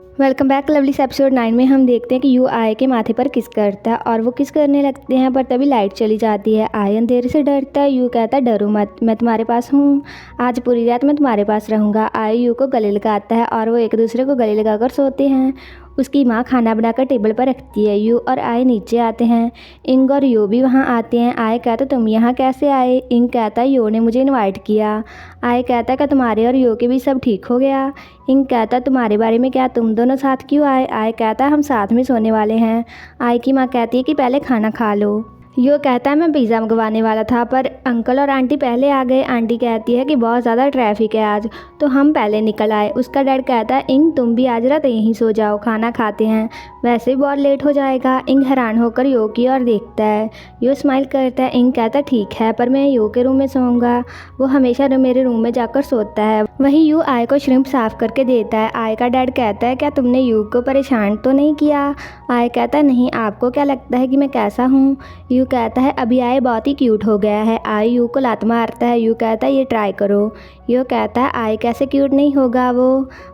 Welcome back लवलीस episode 9 में हम देखते हैं कि यू आय के माथे पर किस करता है और वो किस करने लगते हैं, पर तभी लाइट चली जाती है। आय अंधेरे से डरता है। यू कहता है डरो मत, मैं तुम्हारे पास हूँ, आज पूरी रात मैं तुम्हारे पास रहूँगा। आय यू को गले लगाता है और वो एक दूसरे को गले लगाकर सोते हैं। उसकी माँ खाना बनाकर टेबल पर रखती है। यू और आय नीचे आते हैं। इंग और यो भी वहाँ आते हैं। आय कहता तुम यहाँ कैसे आए? इंग कहता है यो ने मुझे इनवाइट किया। आय कहता क्या तुम्हारे और यो के भी सब ठीक हो गया? इंग कहता तुम्हारे बारे में क्या, तुम दोनों साथ क्यों आए? आय कहता हम साथ में सोने वाले हैं। आय की माँ कहती है कि पहले खाना खा लो। यो कहता है मैं पिज़्ज़ा मंगवाने वाला था पर अंकल और आंटी पहले आ गए। आंटी कहती है कि बहुत ज़्यादा ट्रैफिक है आज, तो हम पहले निकल आए। उसका डैड कहता है इंग तुम भी आज रात यहीं सो जाओ, खाना खाते हैं, वैसे भी बहुत लेट हो जाएगा। इंग हैरान होकर यो की ओर देखता है। यो स्माइल करता है। इंग कहता ठीक है पर मैं यो के रूम में सोऊंगा, वो हमेशा मेरे रूम में जाकर सोता है। वहीं यू आय को श्रिम्प साफ करके देता है। आय का डैड कहता है क्या तुमने यू को परेशान तो नहीं किया? आय कहता है नहीं, आपको क्या लगता है कि मैं कैसा हूँ? यू कहता है अभी आय बहुत ही क्यूट हो गया है। आय यू को लात मारता है। यू कहता है ये ट्राई करो। यू कहता है आय कैसे क्यूट नहीं होगा वो,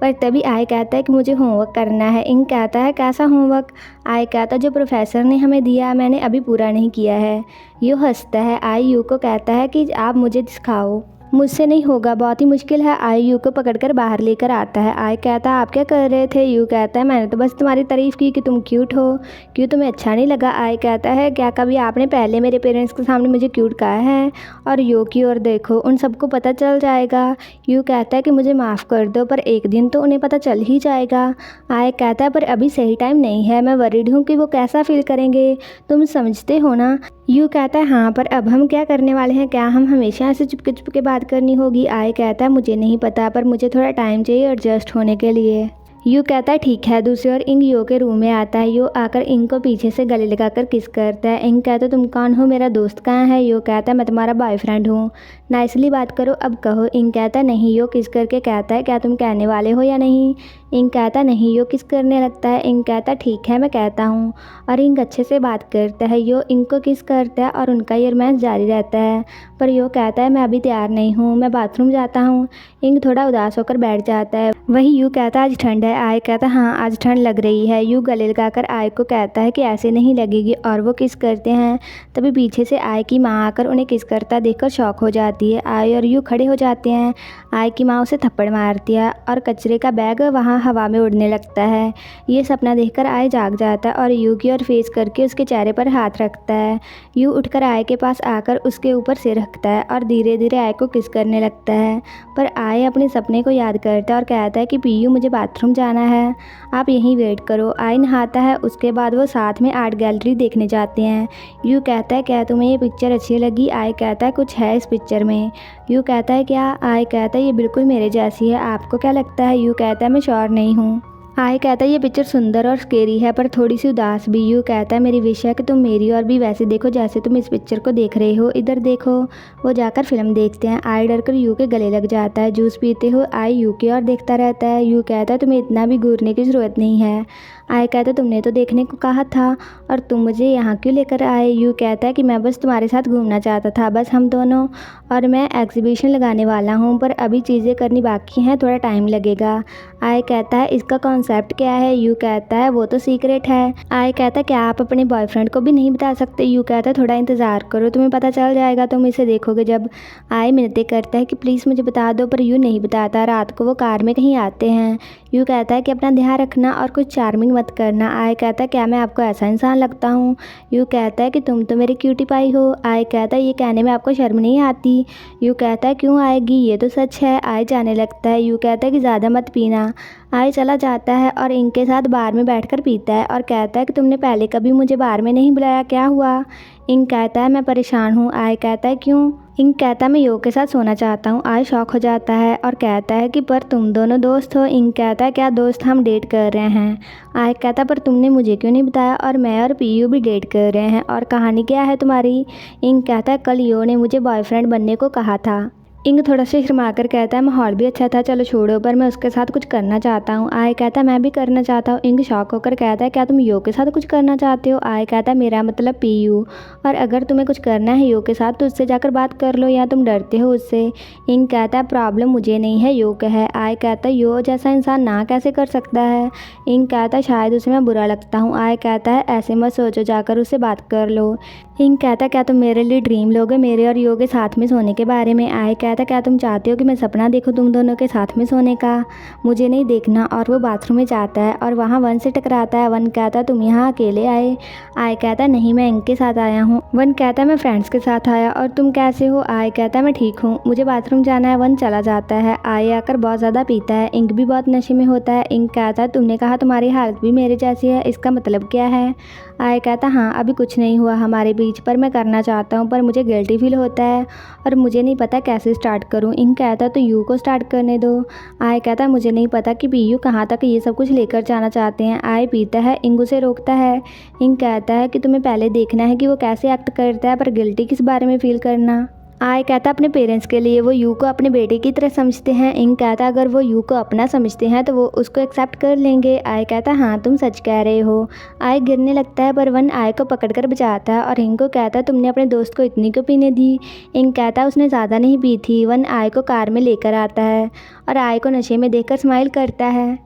पर तभी आय कहता है कि मुझे होमवर्क करना है। इंग कहता है कैसा होमवर्क? आय कहता जो प्रोफेसर ने हमें दिया, मैंने अभी पूरा नहीं किया है। यू हंसता है। आय यू को कहता है कि आप मुझे सिखाओ, मुझसे नहीं होगा, बहुत ही मुश्किल है। आय यू को पकड़कर बाहर लेकर आता है। आय कहता है आप क्या कर रहे थे? यू कहता है मैंने तो बस तुम्हारी तारीफ़ की कि तुम क्यूट हो, क्यों तुम्हें अच्छा नहीं लगा? आय कहता है क्या कभी आपने पहले मेरे पेरेंट्स के सामने मुझे क्यूट कहा है? और यू की ओर देखो, उन सबको पता चल जाएगा। यू कहता है कि मुझे माफ़ कर दो, पर एक दिन तो उन्हें पता चल ही जाएगा। आय कहता है पर अभी सही टाइम नहीं है, मैं वरीड हूँ कि वो कैसा फील करेंगे, तुम समझते हो ना? यू कहता है हाँ, पर अब हम क्या करने वाले हैं? क्या हम हमेशा ऐसे चुपके चुपके बात करनी होगी? आय कहता है मुझे नहीं पता, पर मुझे थोड़ा टाइम चाहिए एडजस्ट होने के लिए। यू कहता है ठीक है। दूसरी ओर इंग यो के रूम में आता है। यो आकर इंग को पीछे से गले लगाकर किस करता है। इंग कहता है तुम कौन हो, मेरा दोस्त कहाँ है? यो कहता है मैं तुम्हारा बॉयफ्रेंड हूँ, नाइसली बात करो, अब कहो। इंग कहता है नहीं। यो किस करके कहता है क्या तुम कहने वाले हो या नहीं? इंग कहता नहीं। यो किस करने लगता है। इंग कहता ठीक है मैं कहता हूँ, और इंग अच्छे से बात करता है। यो इंग को किस करता है और उनका ये रोमांस जारी रहता है, पर यो कहता है मैं अभी तैयार नहीं हूँ, मैं बाथरूम जाता हूँ। इंग थोड़ा उदास होकर बैठ जाता है। वहीं यू कहता है आज ठंड है। आय कहता हाँ आज ठंड लग रही है। यू गले लगाकर आय को कहता है कि ऐसे नहीं लगेगी, और वो किस करते हैं। तभी पीछे से आय की माँ आकर उन्हें किस करता देखकर शॉक हो जाती है। आय और यू खड़े हो जाते हैं। आय की माँ उसे थप्पड़ मारती है और कचरे का बैग वहाँ हवा में उड़ने लगता है। ये सपना देखकर आय जाग जाता है और यू की ओर फेस करके उसके चेहरे पर हाथ रखता है। यू उठकर आय के पास आकर उसके ऊपर सिर रखता है और धीरे धीरे आय को किस करने लगता है, पर आय अपने सपने को याद करता है और कहता है कि पीयू मुझे बाथरूम जाना है, आप यहीं वेट करो। आय नहाता है। उसके बाद वो साथ में आर्ट गैलरी देखने जाते हैं। यू कहता है क्या तुम्हें ये पिक्चर अच्छी लगी? आय कहता है कुछ है इस पिक्चर में। यू कहता है क्या? आय कहता है ये बिल्कुल मेरे जैसी है, आपको क्या लगता है? यू कहता है मैं श्योर नहीं हूँ। आय कहता है ये पिक्चर सुंदर और स्केरी है, पर थोड़ी सी उदास भी। यू कहता है मेरी विश है कि तुम मेरी और भी वैसे देखो जैसे तुम इस पिक्चर को देख रहे हो, इधर देखो। वो जाकर फिल्म देखते हैं। आय डर कर यू के गले लग जाता है। जूस पीते हो आय यू की ओर देखता रहता है। यू कहता है तुम्हें इतना भी घूरने की ज़रूरत नहीं है। आय कहता है तुमने तो देखने को कहा था, और तुम मुझे यहाँ क्यों लेकर आए? यू कहता है कि मैं बस तुम्हारे साथ घूमना चाहता था, बस हम दोनों, और मैं एग्जीबिशन लगाने वाला हूँ, पर अभी चीज़ें करनी बाकी हैं, थोड़ा टाइम लगेगा। आय कहता है इसका कॉन्सेप्ट क्या है? यू कहता है वो तो सीक्रेट है। आय कहता है क्या आप अपने बॉयफ्रेंड को भी नहीं बता सकते? यू कहता है थोड़ा इंतज़ार करो, तुम्हें पता चल जाएगा, तुम इसे देखोगे जब। आय मिन्नतें करता है कि प्लीज़ मुझे बता दो, पर यू नहीं बताता। रात को वो कार में कहीं आते हैं। यू कहता है कि अपना ध्यान रखना और कुछ चार्मिंग मत करना। आय कहता है क्या मैं आपको ऐसा इंसान लगता हूँ? यू कहता है कि तुम तो मेरी क्यूटी पाई हो। आय कहता है ये कहने में आपको शर्म नहीं आती? यू कहता है क्यों आएगी, ये तो सच है। आय जाने लगता है। यू कहता है कि ज़्यादा मत पीना। आय चला जाता है और इनके साथ बार में बैठकर पीता है और कहता है कि तुमने पहले कभी मुझे बार में नहीं बुलाया, क्या हुआ? इंग कहता है मैं परेशान हूँ। आय कहता है क्यों? इंग कहता है मैं यो के साथ सोना चाहता हूँ। आय शॉक हो जाता है और कहता है कि पर तुम दोनों दोस्त हो। इंग कहता है क्या दोस्त, हम डेट कर रहे हैं। आय कहता पर तुमने मुझे क्यों नहीं बताया, और मैं और पीयू भी डेट कर रहे हैं, और कहानी क्या है तुम्हारी? इंग कहता है कल यो ने मुझे बॉयफ्रेंड बनने को कहा था। इंग थोड़ा सा शर्मा कर कहता है माहौल भी अच्छा था, चलो छोड़ो, पर मैं उसके साथ कुछ करना चाहता हूँ। आय कहता है मैं भी करना चाहता हूँ। इंग शॉक होकर कहता है क्या तुम यो के साथ कुछ करना चाहते हो? आय कहता है मेरा मतलब पीयू, और अगर तुम्हें कुछ करना है यो के साथ तो उससे जाकर बात कर लो, या तुम डरते हो उससे? इंग कहता है प्रॉब्लम मुझे नहीं है, यो का है। आय कहता है यो जैसा इंसान ना कैसे कर सकता है? इंग कहता है शायद उसे मैं बुरा लगता हूँ। आय कहता है ऐसे मत सोचो, जाकर उससे बात कर लो। इंग कहता है क्या तुम मेरे लिए ड्रीम लोगे, मेरे और यो के साथ में सोने के बारे में? आय कहता है क्या तुम चाहते हो कि मैं सपना देखूं तुम दोनों के साथ में सोने का? मुझे नहीं देखना। और वो बाथरूम में जाता है और वहाँ वन से टकराता है। वन कहता है तुम यहाँ अकेले आए? आय कहता है नहीं, मैं इंग के साथ आया हूँ। वन कहता है मैं फ्रेंड्स के साथ आया, और तुम कैसे हो? आय कहता है मैं ठीक हूँ, मुझे बाथरूम जाना है। वन चला जाता है। आय आकर बहुत ज़्यादा पीता है। इंग भी बहुत नशे में होता है। इंग कहता है तुमने कहा तुम्हारी हालत भी मेरे जैसी है, इसका मतलब क्या है? आय कहता हाँ अभी कुछ नहीं हुआ हमारे बीच, पर मैं करना चाहता हूँ, पर मुझे गिल्टी फील होता है और मुझे नहीं पता कैसे स्टार्ट करूँ। इंग कहता तो यू को स्टार्ट करने दो। आय कहता मुझे नहीं पता कि पीयू कहाँ तक ये सब कुछ लेकर जाना चाहते हैं। आय पीता है, इंग उसे रोकता है। इंग कहता है कि तुम्हें पहले देखना है कि वो कैसे एक्ट करता है, पर गिल्टी किस बारे में फील करना। आय कहता अपने पेरेंट्स के लिए वो यू को अपने बेटे की तरह समझते हैं। इंग कहता अगर वो यू को अपना समझते हैं तो वो उसको एक्सेप्ट कर लेंगे। आय कहता हाँ तुम सच कह रहे हो। आय गिरने लगता है, पर वन आय को पकड़कर बचाता है और इंग को कहता तुमने अपने दोस्त को इतनी क्यों पीने दी? इंग कहता उसने ज़्यादा नहीं पी थी। वन आय को कार में लेकर आता है और आय को नशे में देखकर स्माइल करता है।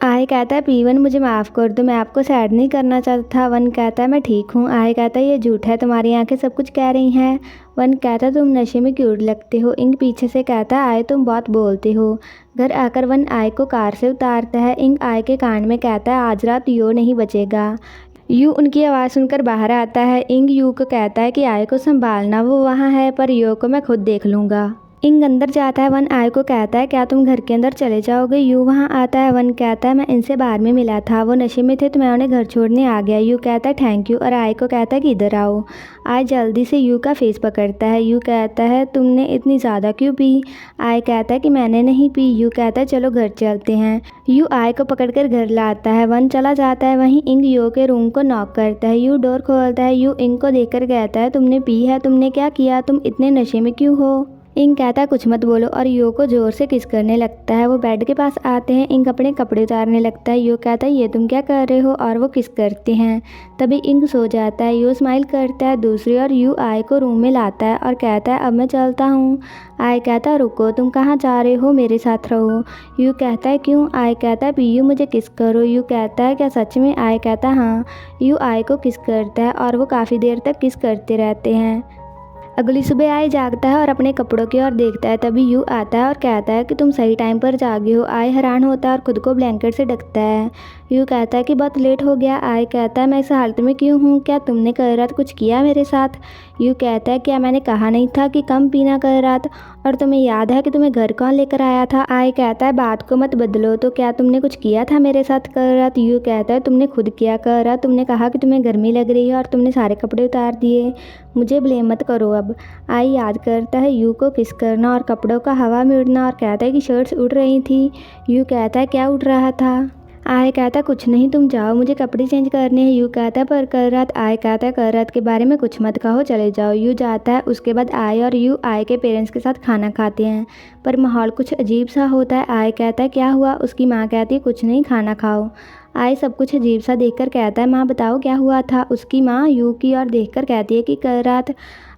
आय कहता है पीवन मुझे माफ़ कर दो, मैं आपको सैड नहीं करना चाहता था। वन कहता है मैं ठीक हूँ। आय कहता है ये झूठ है, तुम्हारी आंखें सब कुछ कह रही हैं। वन कहता है तुम नशे में क्यूट लगते हो। इंग पीछे से कहता है आय तुम बहुत बोलते हो। घर आकर वन आय को कार से उतारता है। इंग आय के कान में कहता है आज रात यो नहीं बचेगा। यू उनकी आवाज़ सुनकर बाहर आता है। इंग यू को कहता है कि आय को संभालना, वो वहाँ है, पर यो को मैं खुद देख लूँगा। इंग अंदर जाता है। वन आय को कहता है क्या तुम घर के अंदर चले जाओगे? यू वहाँ आता है। वन कहता है मैं इनसे बाहर में मिला था, वो नशे में थे तो मैं उन्हें घर छोड़ने आ गया। यू कहता है थैंक यू, और आय को कहता है कि इधर आओ। आय जल्दी से यू का फेस पकड़ता है। यू कहता है तुमने इतनी ज़्यादा क्यों पी? आय कहता है कि मैंने नहीं पी। यू कहता है चलो घर चलते हैं। यू आय को पकड़कर घर लाता है। वन चला जाता है। वहीं इंग यू के रूम को नॉक करता है। यू डोर खोलता है। यू इंग को देखकर कहता है तुमने पी है, तुमने क्या किया, तुम इतने नशे में क्यों हो? इंग कहता है कुछ मत बोलो, और यो को जोर से किस करने लगता है। वो बेड के पास आते हैं। इंग अपने कपड़े उतारने लगता है। यो कहता है ये तुम क्या कर रहे हो, और वो किस करते हैं। तभी इंग सो जाता है। यो स्माइल करता है दूसरी ओर। यू आय को रूम में लाता है और कहता है अब मैं चलता हूँ। आय कहता है रुको, तुम कहाँ जा रहे हो, मेरे साथ रहो। यू कहता है क्यों? आय कहता है पीयू मुझे किस करो। यू कहता है क्या सच में? आय कहता है हाँ। यू आय को किस करता है और वो काफ़ी देर तक किस करते रहते हैं। अगली सुबह आय जागता है और अपने कपड़ों की ओर देखता है। तभी यू आता है और कहता है कि तुम सही टाइम पर जागे हो। आय हैरान होता है और खुद को ब्लैंकेट से ढकता है। यू कहता है कि बहुत लेट हो गया। आय कहता है मैं इस हालत में क्यों हूँ, क्या तुमने कल रात कुछ किया मेरे साथ? यू कहता है क्या मैंने कहा नहीं था कि कम पीना कल रात, और तुम्हें याद है कि तुम्हें घर कौन लेकर आया था? आय कहता है बात को मत बदलो, तो क्या तुमने कुछ किया था मेरे साथ कल रात? यू कहता है तुमने खुद किया कल रात, तुमने कहा कि तुम्हें गर्मी लग रही है और तुमने सारे कपड़े उतार दिए, मुझे ब्लेम मत करो अब। आय याद करता है यू को किस करना और कपड़ों का हवा में उड़ना, और कहता है कि शर्ट्स उड़ रही थी। यू कहता है क्या उड़ रहा था? आय कहता है कुछ नहीं, तुम जाओ, मुझे कपड़े चेंज करने हैं। यू कहता है पर कल रात। आय कहता है कल रात के बारे में कुछ मत कहो, चले जाओ। यू जाता है। उसके बाद आय और यू आय के पेरेंट्स के साथ खाना खाते हैं, पर माहौल कुछ अजीब सा होता है। आय कहता है क्या हुआ? उसकी माँ कहती है कुछ नहीं, खाना खाओ। आय सब कुछ अजीब सा देखकर कहता है माँ बताओ क्या हुआ था? उसकी माँ यू की ओर देखकर कहती है कि कल रात।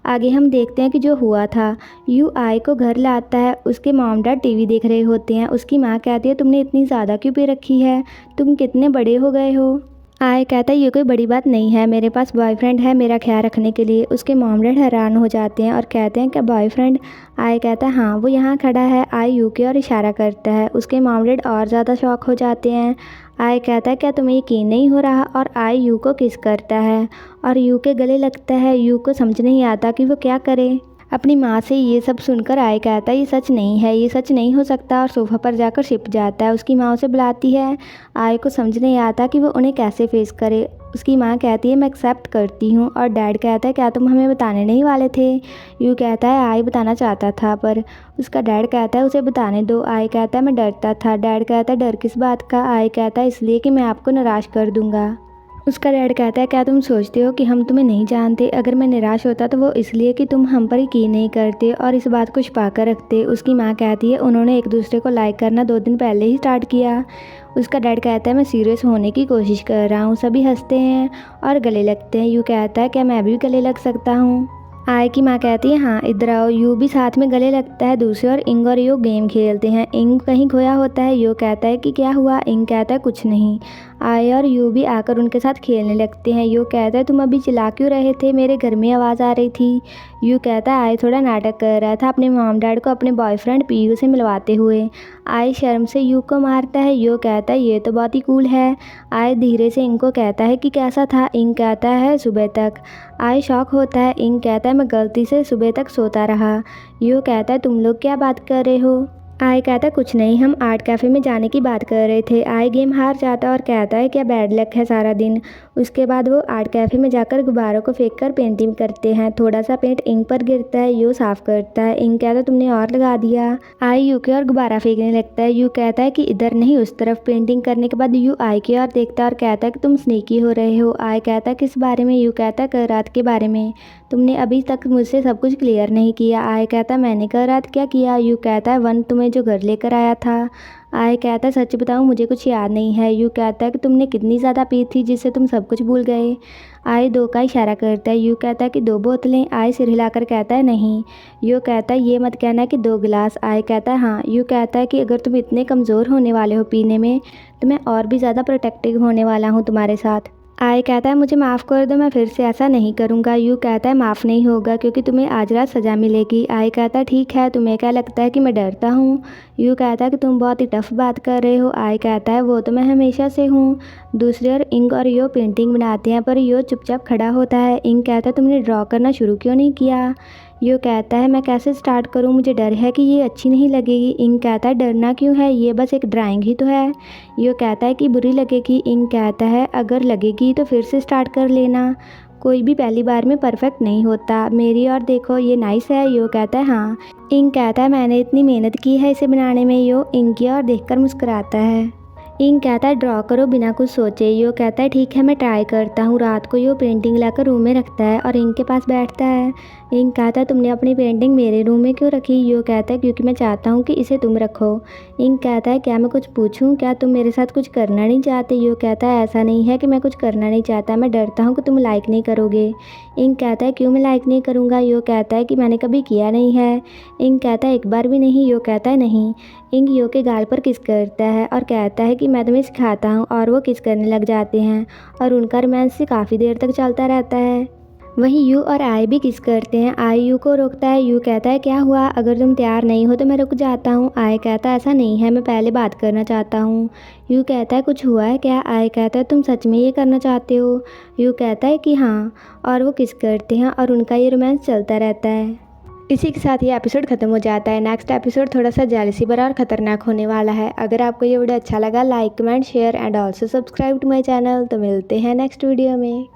आगे हम देखते हैं कि जो हुआ था, यू आय को घर लाता है। उसके मॉम डैड टीवी देख रहे होते हैं। उसकी माँ कहती है तुमने इतनी ज़्यादा क्यों पी रखी है, तुम कितने बड़े हो गए हो? आय कहता है ये कोई बड़ी बात नहीं है, मेरे पास बॉयफ्रेंड है मेरा ख्याल रखने के लिए। उसके मॉम डैड हैरान हो जाते हैं और कहते हैं क्या बॉयफ्रेंड? आय कहता है हाँ, वो यहाँ खड़ा है। आय यू की ओर इशारा करता है। उसके मॉम डैड और ज़्यादा शॉक हो जाते हैं। आय कहता है क्या तुम्हें यकीन नहीं हो रहा? और आय यू को किस करता है और यू के गले लगता है। यू को समझ नहीं आता कि वो क्या करे। अपनी माँ से ये सब सुनकर आय कहता है ये सच नहीं है, ये सच नहीं हो सकता, और सोफ़ा पर जाकर छिप जाता है। उसकी माँ उसे बुलाती है। आय को समझ नहीं आता कि वो उन्हें कैसे फेस करे। उसकी माँ कहती है मैं एक्सेप्ट करती हूँ, और डैड कहता है क्या तुम हमें बताने नहीं वाले थे? यू कहता है आय बताना चाहता था, पर उसका डैड कहता है उसे बताने दो। आय कहता है मैं डरता था। डैड कहता है डर किस बात का? आय कहता है इसलिए कि मैं आपको नाराज़ कर दूँगा। उसका डैड कहता है क्या तुम सोचते हो कि हम तुम्हें नहीं जानते? अगर मैं निराश होता तो वो इसलिए कि तुम हम पर यकीन नहीं करते और इस बात को छुपा कर रखते। उसकी माँ कहती है उन्होंने एक दूसरे को लाइक करना 2 दिन पहले ही स्टार्ट किया। उसका डैड कहता है मैं सीरियस होने की कोशिश कर रहा हूँ। सभी हंसते हैं और गले लगते हैं। यू कहता है क्या मैं भी गले लग सकता हूँ? आय की माँ कहती है हाँ इधर आओ। यू भी साथ में गले लगता है। दूसरी ओर इंग और यो गेम खेलते हैं। इंग कहीं खोया होता है। यो कहता है कि क्या हुआ? इंग कहता है कुछ नहीं। आय और यू भी आकर उनके साथ खेलने लगते हैं। यो कहता है तुम अभी चिल्ला क्यों रहे थे? मेरे घर में आवाज़ आ रही थी। यू कहता है आय थोड़ा नाटक कर रहा था अपने मॉम डैड को अपने बॉयफ्रेंड पीयू से मिलवाते हुए। आय शर्म से यू को मारता है। यो कहता है ये तो बहुत ही कूल है। आय धीरे से इंग को कहता है कि कैसा था? इंग कहता है सुबह तक। आय शॉक होता है। इंग कहता है मैं गलती से सुबह तक सोता रहा। यू कहता है तुम लोग क्या बात कर रहे हो? आय कहता है कुछ नहीं, हम आर्ट कैफ़े में जाने की बात कर रहे थे। आय गेम हार जाता है और कहता है क्या बैड लक है सारा दिन। उसके बाद वो आर्ट कैफ़े में जाकर गुब्बारों को फेंक कर पेंटिंग करते हैं। थोड़ा सा पेंट इंक पर गिरता है। यू साफ़ करता है। इंक कहता है तुमने और लगा दिया। आय यू की ओर गुब्बारा फेंकने लगता है। यू कहता है कि इधर नहीं उस तरफ। पेंटिंग करने के बाद यू आय की ओर देखता है और कहता है कि तुम स्नीकी हो रहे हो। आय कहता है किस बारे में? यू कहता है कल रात के बारे में। तुमने अभी तक मुझसे सब कुछ क्लियर नहीं किया। आय कहता है मैंने कल रात क्या किया? यू कहता है वन तुम्हें जो घर लेकर आया था। आय कहता है सच बताऊं मुझे कुछ याद नहीं है। यू कहता है कि तुमने कितनी ज़्यादा पी थी जिससे तुम सब कुछ भूल गए। आय 2 का इशारा करता है। यू कहता है कि 2 बोतलें। आय सिर हिलाकर कहता है नहीं। यू कहता है ये मत कहना कि 2 गिलास। आय कहता है हाँ। यू कहता है कि अगर तुम इतने कमज़ोर होने वाले हो पीने में तो मैं और भी ज़्यादा प्रोटेक्टिव होने वाला हूँ तुम्हारे साथ। आय कहता है मुझे माफ़ कर दो, मैं फिर से ऐसा नहीं करूँगा। यू कहता है माफ़ नहीं होगा क्योंकि तुम्हें आज रात सज़ा मिलेगी। आय कहता है ठीक है, तुम्हें क्या लगता है कि मैं डरता हूँ? यू कहता है कि तुम बहुत ही टफ बात कर रहे हो। आय कहता है वो तो मैं हमेशा से हूँ। दूसरी ओर इंग और यो पेंटिंग बनाते हैं पर यो चुपचाप खड़ा होता है। इंग कहता है तुमने ड्रॉ करना शुरू क्यों नहीं किया? यो कहता है मैं कैसे स्टार्ट करूँ, मुझे डर है कि ये अच्छी नहीं लगेगी। इंग कहता है डरना क्यों है, ये बस एक ड्राइंग ही तो है। यो कहता है कि बुरी लगेगी। इंग कहता है अगर लगेगी तो फिर से स्टार्ट कर लेना, कोई भी पहली बार में परफेक्ट नहीं होता। मेरी और देखो ये नाइस है। यो कहता है हाँ। इंग कहता है मैंने इतनी मेहनत की है इसे बनाने में। यो इंग की ओर देखकर मुस्कुराता है। इंग कहता है ड्रॉ करो बिना कुछ सोचे। यो कहता है ठीक है मैं ट्राई करता हूँ। रात को यो पेंटिंग लाकर रूम में रखता है और इंग के पास बैठता है। इंग कहता है तुमने अपनी पेंटिंग मेरे रूम में क्यों रखी? यो कहता है क्योंकि मैं चाहता हूँ कि इसे तुम रखो। इंग कहता है क्या मैं कुछ पूछूं, क्या तुम मेरे साथ कुछ करना नहीं चाहते? यो कहता है ऐसा नहीं है कि मैं कुछ करना नहीं चाहता, मैं डरता हूँ कि तुम लाइक नहीं करोगे। इंग कहता है क्यों मैं लाइक नहीं करूँगा? यो कहता है कि मैंने कभी किया नहीं है। इंग कहता है एक बार भी नहीं। यो कहता है नहीं। इंग यो के गाल पर किस करता है और कहता है कि मैं तुम्हें सिखाता हूँ और वो किस करने लग जाते हैं और उनका रोमांस काफ़ी देर तक चलता रहता है। वहीं यू और आय भी किस करते हैं। आय यू को रोकता है। यू कहता है क्या हुआ, अगर तुम तैयार नहीं हो तो मैं रुक जाता हूँ। आय कहता है ऐसा नहीं है, मैं पहले बात करना चाहता हूँ। यू कहता है कुछ हुआ है क्या? आय कहता है तुम सच में ये करना चाहते हो? यू कहता है कि हाँ, और वो किस करते हैं और उनका ये रोमांस चलता रहता है। इसी के साथ ये एपिसोड खत्म हो जाता है। नेक्स्ट एपिसोड थोड़ा सा जेलसी भरा और ख़तरनाक होने वाला है। अगर आपको ये वीडियो अच्छा लगा like comment share and also subscribe to my channel. तो मिलते हैं नेक्स्ट वीडियो में।